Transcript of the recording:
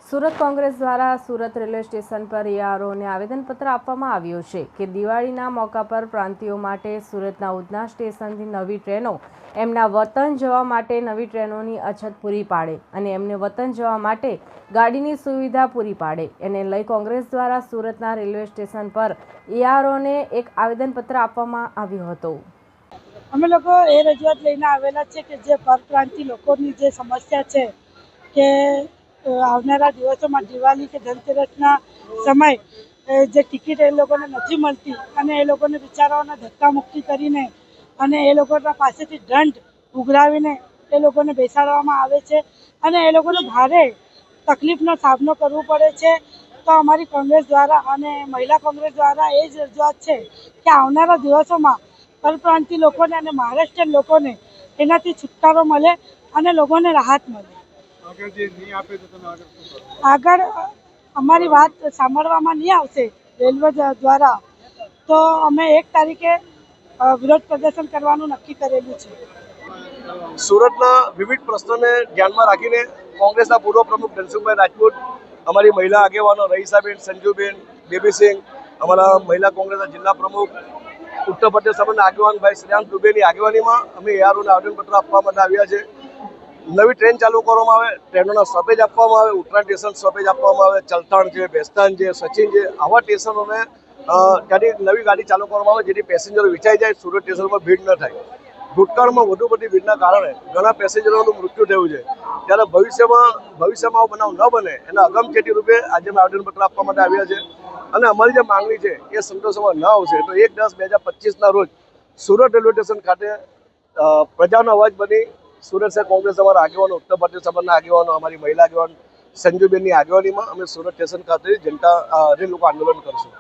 સુરત કોંગ્રેસ દ્વારા Surat railway station પર EROને આવેદનપત્ર આપવામાં આવ્યું છે કે દિવાળીના મોકા પર પ્રાંતિયો માટે સુરતના ઉધના સ્ટેશનથી નવી ટ્રેનો એમના વતન જવા માટે નવી ટ્રેનોની અછત પૂરી પાડે અને એમને વતન જવા માટે ગાડીની સુવિધા પૂરી પાડે. એને લઈ કોંગ્રેસ દ્વારા સુરતના રેલવે સ્ટેશન પર EROને એક આવેદનપત્ર આપવામાં આવ્યું હતું. અમે લોકો એ રજૂઆત લઈને આવેલા છે કે જે પરપ્રાંતિ લોકોની જે સમસ્યા છે કે આવનારા દિવસોમાં દિવાળી કે ધનતેરસના સમય જે ટિકિટ એ લોકોને નથી મળતી અને એ લોકોને બિચારાઓને ધક્કામુક્કી કરીને અને એ લોકોના પાસેથી દંડ ઉઘરાવીને એ લોકોને બેસાડવામાં આવે છે અને એ લોકોને ભારે તકલીફનો સામનો કરવો પડે છે. તો અમારી કોંગ્રેસ દ્વારા અને મહિલા કોંગ્રેસ દ્વારા એ જ રજૂઆત છે કે આવનારા દિવસોમાં પરપ્રાંતિ લોકોને અને મહારાષ્ટ્રીયન લોકોને એનાથી છુટકારો મળે અને લોકોને રાહત મળે. આગળ અમારી વાત સાંભળવામાં નહીં આવશે રેલવે દ્વારા તો અમે 1 તારીખે વિરોધ પ્રદર્શન કરવાનું નક્કી કરેલું છે. સુરતના વિવિધ પ્રશ્નોને ધ્યાનમાં રાખીને કોંગ્રેસના પૂર્વ પ્રમુખ ધનસુખભાઈ રાજપૂત, અમારી મહિલા આગેવાનો રહીસાબેન, સંજુબેન, બેબીસિંહ, અમારા મહિલા કોંગ્રેસના જિલ્લા પ્રમુખ ઉત્તર પ્રદેશ સભાના આગેવાન ભાઈ શ્રીરામ દુબેની આગેવાનીમાં અમે EROને આવેદનપત્ર આપવા માટે આવ્યા છે. નવી ટ્રેન ચાલુ કરવામાં આવે, ટ્રેનોના સ્ટોપેજ આપવામાં આવે, ઉત્તરાયણ સ્ટેશન સ્ટોપેજ આપવામાં આવે, ચલથાણ છે, ભેસ્તાન છે, સચિન છે, આવા સ્ટેશનોને ત્યાંથી નવી ગાડી ચાલુ કરવામાં આવે જેથી પેસેન્જરો વિચાઈ જાય, સુરત સ્ટેશન પર ભીડ ન થાય. ભૂતકાળમાં વધુ પડતી ભીડના કારણે ઘણા પેસેન્જરોનું મૃત્યુ થયું છે. ત્યારે ભવિષ્યમાં આવો બનાવ ન બને એના અગમચેતી રૂપે આજે અમે આવેદનપત્ર આપવા માટે આવ્યા છે અને અમારી જે માંગણી છે એ સંતોષવામાં ન આવશે તો 1/10/2025ના રોજ સુરત રેલવે સ્ટેશન ખાતે પ્રજાનો અવાજ બની સુરત શહેર કોંગ્રેસ અમારા આગેવાનો, ઉત્તર પ્રદેશ સભાના આગેવાનો, અમારી મહિલા આગેવાન સંજુબેનની આગેવાનીમાં અમે સુરત સ્ટેશન ખાતે જનતા રેલ લોકો આંદોલન કરશું.